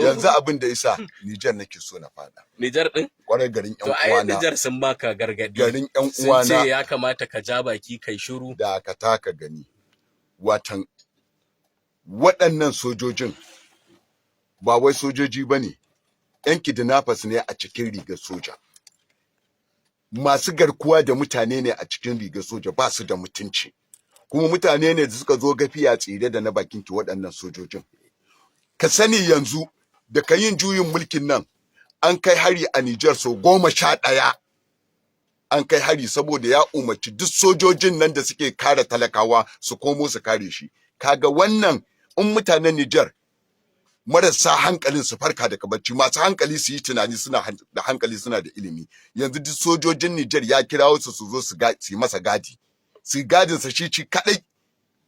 yanzu abin da isa Niger nake so na fada. Niger din? Kwarai garin ƴan uwana. To ai Niger sun baka gargadi. Garin ƴan uwana. Sun ce ya kamata ka ja baki kai shiru. Da ka taka gani. Watan waɗannan sojojin ba wai sojoji bane. ƴan kidnappers ne a cikin rigar soja. Masu garkuwa da mutane ne a cikin rigar soja, ba su da mutunci. Kuma mutane ne da suka zo gafiya tsire da na bakin ki waɗannan sojojin. Ka sani yanzu da ka yin juyin mulkin nan an kai hari a Niger sau 11. An kai hari saboda ya umarci duk sojojin nan da suke kare talakawa su komo su kare shi. Kaga wannan in mutanen Niger marasa hankalin su farka daga bacci, masu hankali su yi tunani, suna da hankali, suna da ilimi. Yanzu duk sojojin Niger ya kirawo su zo su yi masa gadi. Su gadin sa shi kadai.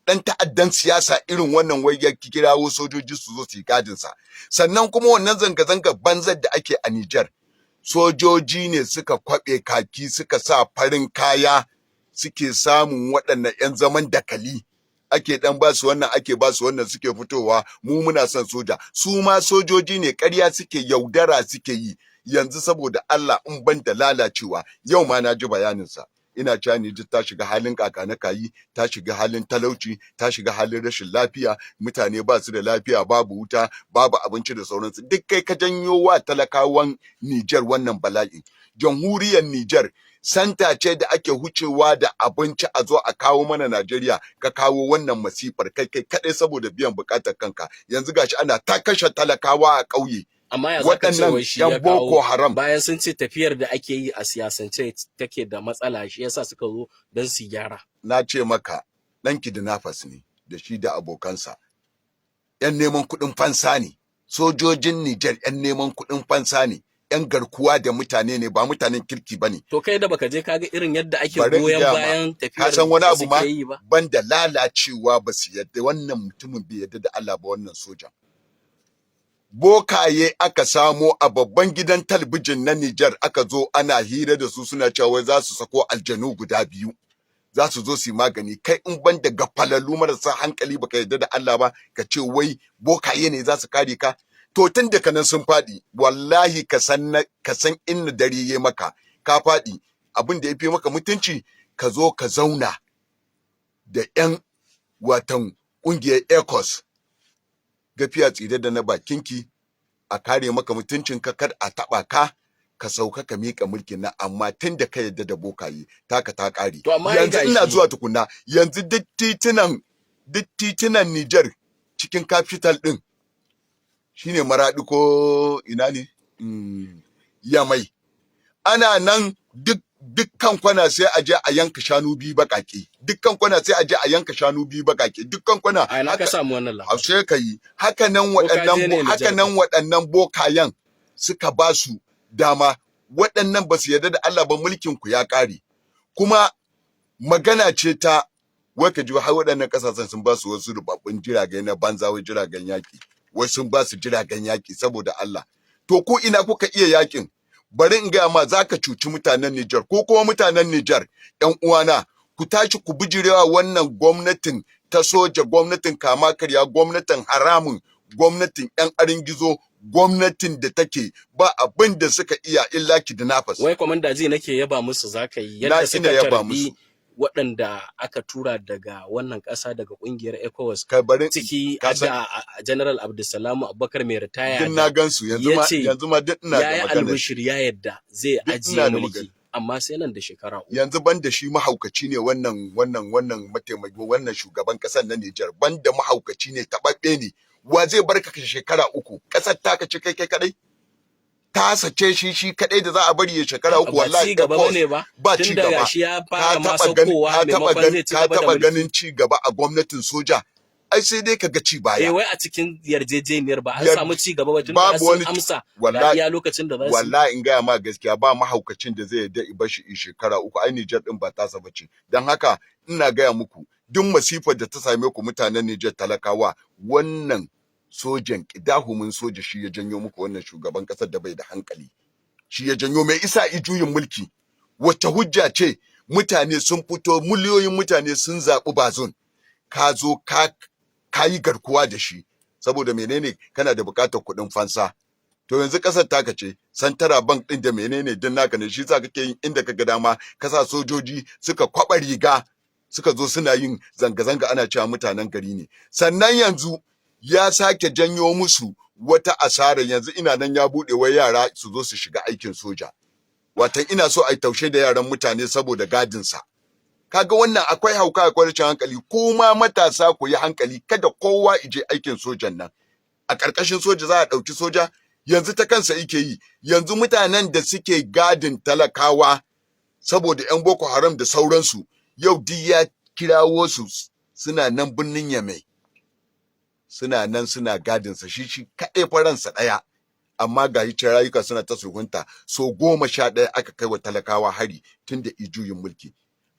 Dan ta'addan siyasa irin wannan wai ya kirawo sojoji su zo su yi gadin sa. Sannan kuma wannan zanga-zanga banzar da ake a Niger, sojoji ne suka kwabe kaki, suka sa farin kaya, suke samun waɗannan 'yan zaman dakali. Ake dan ba su wannan, ake ba su wannan, suke fitowa mu muna son soja. Su ma sojoji ne, ƙarya suke, yaudara suke yi. Yanzu saboda Allah in ban da lalacewa, yau ma na ji bayanin sa. Ina cewa ni duk ta shiga halin kakanakayi, ta shiga halin talauci, ta shiga halin rashin lafiya, mutane ba su da lafiya, babu wuta, babu abinci da sauransu. Duk kai ka janyo wa talakawan Niger wannan bala'i. Jamhuriyar Niger santa ce da ake hucewa da abinci a zo a kawo mana Najeriya, ka kawo wannan masifar kai kadai saboda biyan bukatar kanka. Yanzu gashi ana ta kashe talakawa a ƙauye. Amma ya zaka ce wai shi ya Boko Haram bayan sun ce tafiyar da ake yi a siyasance take da matsala, shi yasa suka zo don su gyara. Na ce maka dan kidnappers ne da shi da abokansa. 'Yan neman kuɗin fansa ne. Sojojin Niger 'yan neman kuɗin fansa ne. 'Yan garkuwa da mutane ne, ba mutanen kirki bane. To kai da baka je kaga irin yadda ake goyon bayan tafiyar ka san wani abu ma ba? Banda lalacewa ba su yadda wannan mutumin bai yadda da Allah ba, wannan sojan. Bokaye aka samo a babban gidan talbijin na Niger, aka zo ana hira da su, suna cewa za su sako aljanu guda 2. Za su zo su yi magani. Kai in ban da gafalallu marasa hankali baka yadda da Allah ba, ka ce wai bokaye ne za su kare ka. To tun da kanan sun faɗi, wallahi ka san inna dare yayi maka, ka faɗi. Abin da ya fi maka mutunci, ka zo ka zauna da 'yan watan ƙungiyar ECOWAS, gafiya tsire da na bakinki, a kare maka mutuncinka, kar a taɓa ka, ka sauka ka miƙa mulkin nan. Amma tun da ka yadda da bokaye, taka ta ƙare. Yanzu ina zuwa tukunna, yanzu duk titunan Niger cikin capital ɗin, shine Maradi ko ina ne? Yamai. Ana nan dukkan kwana sai a je a yanka shanu 2 baƙaƙe. Dukkan kwana sai a je a yanka shanu 2 baƙaƙe. Dukkan kwana. Ai na ka samu wannan lafiya. Sai ka yi. Haka nan waɗannan bokayen suka ba su dama. Waɗannan ba su yarda da Allah ba, mulkin ku ya ƙare. Kuma magana ce ta wai ka ji har waɗannan ƙasashen sun ba su wasu rubabbun jirage na banza, wai jiragen yaƙi. Wai sun ba su jiragen yaƙi saboda Allah. To ku ina kuka iya yaƙin? Bari in gaya ma, za ka cuci mutanen Niger, ko kuma mutanen Niger, 'yan uwana, ku tashi ku bijirewa wannan gwamnatin ta soja, gwamnatin kama karya, gwamnatin haramun, gwamnatin 'yan aringizo, gwamnatin da take ba abin da suka iya illa kidnappers. Wai komanda ji nake yaba musu zaka yi yadda suka tarbi waɗanda aka tura daga wannan ƙasa, daga ƙungiyar ECOWAS, ciki da General Abdulsalamu Abubakar mai ritaya. Din na gansu yanzu ma duk ina da magana. Yayi albishir ya yadda zai ajiye mulki, amma sai nan da shekara 3. Yanzu banda shi mahaukaci ne wannan mataimaki, wannan shugaban ƙasar na Niger, banda mahaukaci ne, taɓaɓɓe ne. Wa zai barka ka shekara 3? Ƙasar ta ka ci kai kadai? Ta sace shi kadai da za a bari ya shekara 3? Wallahi ba ci gaba. Ka taba ganin ci gaba a gwamnatin soja? Ai sai dai ka ga ci baya. Wai a cikin yarjejeniyar ba an samu ci gaba ba, tun da sun amsa iya lokacin da za su. Wallahi in gaya ma gaskiya, ba mahaukacin da zai yarda bashi shekara 3. Ai Niger din ba tasa bace. Dan haka ina gaya muku, duk masifar da ta same ku mutanen Niger talakawa, wannan sojan kidahumin soja shi ya janyo muku wannan shugaban kasar da bai da hankali. Shi ya janyo. Mai isa juyin mulki? Wacce hujja ce? Mutane sun fito, miliyoyin mutane sun zaɓi Bazum, ka zo ka yi garkuwa da shi saboda menene kana da bukatar kuɗin fansa. To yanzu ƙasar taka ce, Santara Bank ɗin da menene din naka ne, shi yasa kake yin inda kaga dama, kasa sojoji suka kwaɓa riga, suka zo suna yin zanga-zanga ana cewa mutanen gari ne. Sannan yanzu ya sake janyo musu wata asara, yanzu ina nan ya buɗe wai yara su zo su shiga aikin soja. Watan ina so a yi taushe da yaran mutane saboda gadinsa. Kaga wannan akwai hauka, akwai rashin hankali, kuma matasa ku yi hankali, kada kowa ije aikin sojan nan. A ƙarƙashin soja za a ɗauki soja, yanzu ta kansa yake yi. Yanzu mutanen da suke gadin talakawa saboda 'yan Boko Haram da sauransu, yau duk ya kirawo su suna nan birnin Yamai. Suna nan suna gadinsa, shi kaɗai faransa ɗaya. Amma ga yi rayuka suna ta sulhunta, so 11 aka kai wa talakawa hari tun da ijuyin mulki.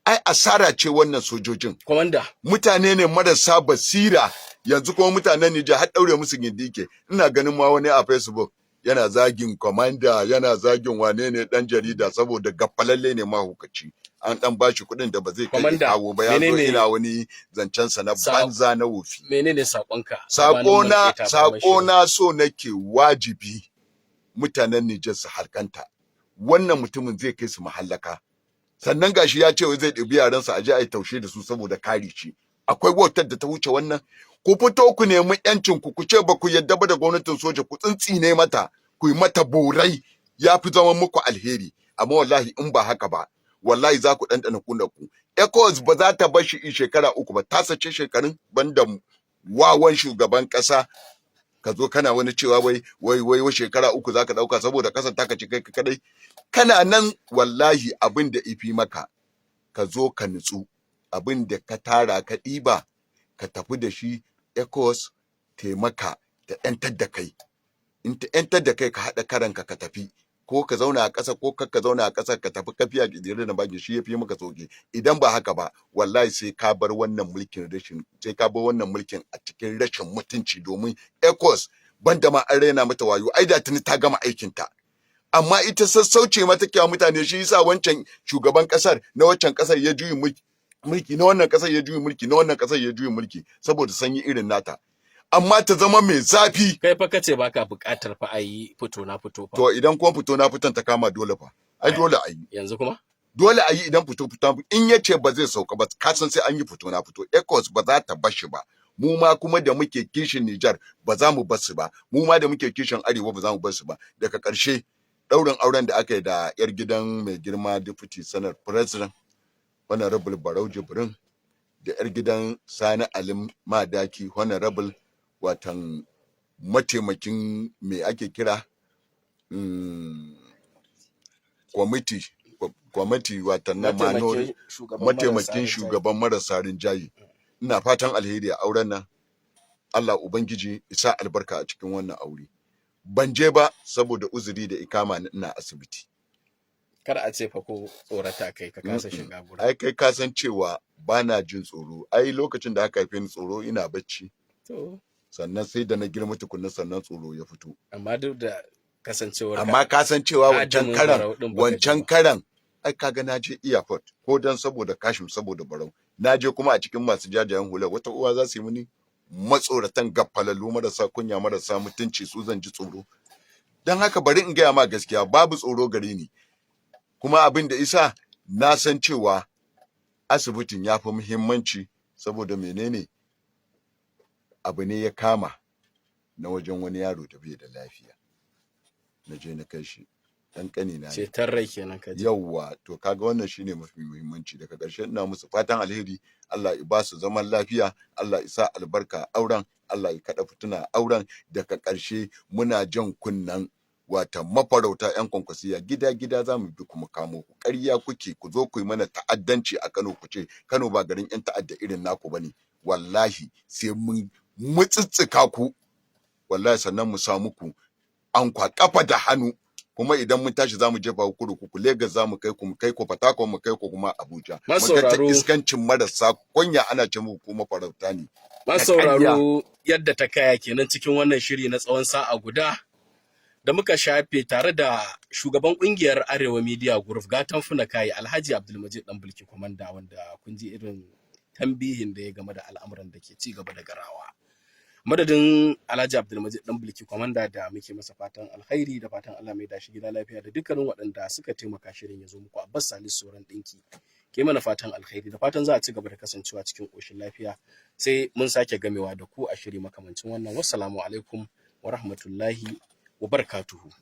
Ai asara ce wannan sojojin. Kwamanda. Mutane ne marasa basira, yanzu kuma mutanen Nijar har ɗaure musu gindi ke. Ina ganin ma wani a Facebook yana zagin kwamanda, yana zagin wane ne ɗan jarida saboda gafalalle ne mahukaci. An ɗan bashi kuɗin da ba zai kai kawo ba, ya zo ina wani zancensa na banza na wofi. Menene saƙonka? Saƙona so nake wajibi mutanen Nijar su harkanta. Wannan mutumin zai kai su mahallaka. Sannan gashi ya ce wai zai ɗebi yaransa a je a yi taushe da su saboda kare shi. Akwai wautar da ta wuce wannan? Ku fito ku nemi ƴancin ku ce ba ku yadda ba da gwamnatin soja, ku tsintsine mata, ku yi mata borai, ya fi zama muku alheri. Amma wallahi in ba haka ba, wallahi za ku ɗanɗana kuna ku. ECOWAS ba za ta bar shi shekara 3 ba, ta sace shekarun banda wawan shugaban ƙasa. Ka zo kana wani cewa wai shekara 3 za ka ɗauka saboda ƙasar taka ce kai kadai. Kana nan wallahi abin da ifi maka, ka zo ka nutsu, abin da ka tara ka ɗiba, ka tafi da shi ECOWAS taimaka ta ‘yantar da kai. In ta ‘yantar da kai ka haɗa karanka ka tafi, ko ka zauna a ƙasa ko ka zauna a ƙasa ka tafi kafiya ƙidire da baki, shi ya fi maka sauƙi. Idan ba haka ba, wallahi sai ka bar wannan mulkin a cikin rashin mutunci, domin ECOWAS banda ma an raina mata wayo, ai da tuni ta gama aikinta. Amma ita sassauce mata kyawa mutane, shi yasa wancan shugaban kasar na wancan kasar ya juyi mulki, na wannan kasar ya juyi mulki, na wannan kasar ya juyi mulki, saboda sanyi irin nata. Amma ta zama mai zafi. Kai fa kace baka buƙatar fa a yi fito na fito fa. To idan kuma fito na fiton ta kama dole fa. Ai dole a yi. Yanzu kuma? Dole a yi idan fito in yace ba zai sauka ba, ka san sai an yi fito na fito. ECOWAS ba za ta bar shi ba. Mu ma kuma da muke kishin Nijar ba za mu bar su ba. Mu ma da muke kishin Arewa ba za mu bar su ba. Daga ƙarshe, ɗaurin auren da aka yi da 'yar gidan mai girma Deputy Senate President Honorable Barau Jibrin da 'yar gidan Sani Alim Madaki Honorable, watan mataimakin me ake kira kwamiti watan na mataimakin shugaban marasa rinjaye. Ina fatan alheri a auren nan. Allah Ubangiji isa albarka a cikin wannan aure. Ban je ba saboda uzuri da ikama ina asibiti. Kar a ce fa ko tsorata kai ka kasa shiga gurin. Ai kai ka san cewa bana jin tsoro. Ai lokacin da aka haife ni tsoro ina bacci. To. Sannan sai da na girma tukunna sannan tsoro ya fito. Amma duk da kasancewar amma ka san cewa wancan karan ai kaga na je airport ko dan saboda kashim saboda barau. Na je kuma a cikin masu jajayen hula, wata uwa za su yi mini matsoratan gafalallu marasa kunya marasa mutunci, su zan ji tsoro. Dan haka bari in gaya ma gaskiya, babu tsoro gare ni. Kuma abin da isa na san cewa asibitin ya fi muhimmanci, saboda menene, abu ne ya kama na wajen wani yaro da bai da lafiya. Na je na kai shi, ɗan ƙanina ne. Ceton rai kenan ka je. Yawwa, to kaga wannan shine mafi muhimmanci. Daga ƙarshe ina musu fatan alheri, Allah ya ba su zaman lafiya, Allah ya sa albarka auren, Allah ya kaɗa fituna auren. Daga ƙarshe muna jan kunnan wata mafarauta 'yan kwankwasiya, gida za mu bi kuma kamo ku. Ƙarya kuke, ku zo ku yi mana ta'addanci a Kano, ku ce Kano ba garin 'yan ta'adda irin naku bane. Wallahi sai mun mutsitsika ku, wallahi sannan mu sa muku ankwa kafa da hannu. Kuma idan mun tashi za mu jefa ku kurkuku, Lagos za mu kai ku Port Harcourt, mu kai ku kuma Abuja. Masauraro, mun ga iskancin marasa kunya ana ce muku kuma farauta ne. Masauraro, yadda ta kaya kenan cikin wannan shiri na tsawon sa'a guda da muka shafe tare da shugaban kungiyar Arewa Media Group Gatan Funakayi, Alhaji Abdulmajid Danbilki Kwamanda, wanda kun ji irin tambihin da ya game da al'amuran da ke ci gaba da garawa. madadin Alhaji Abdulmajid Danbilki Kwamanda da muke masa fatan alkhairi da fatan Allah mai dashi gida lafiya da dukkanin waɗanda suka taimaka shirin ya zo muku. Abbas Salisu Soran ɗinki ke mana fatan alkhairi da fatan za a ci gaba da kasancewa cikin ƙoshin lafiya, sai mun sake gamewa da ku a shiri makamancin wannan. Wassalamu alaikum wa rahmatullahi wa barakatuhu.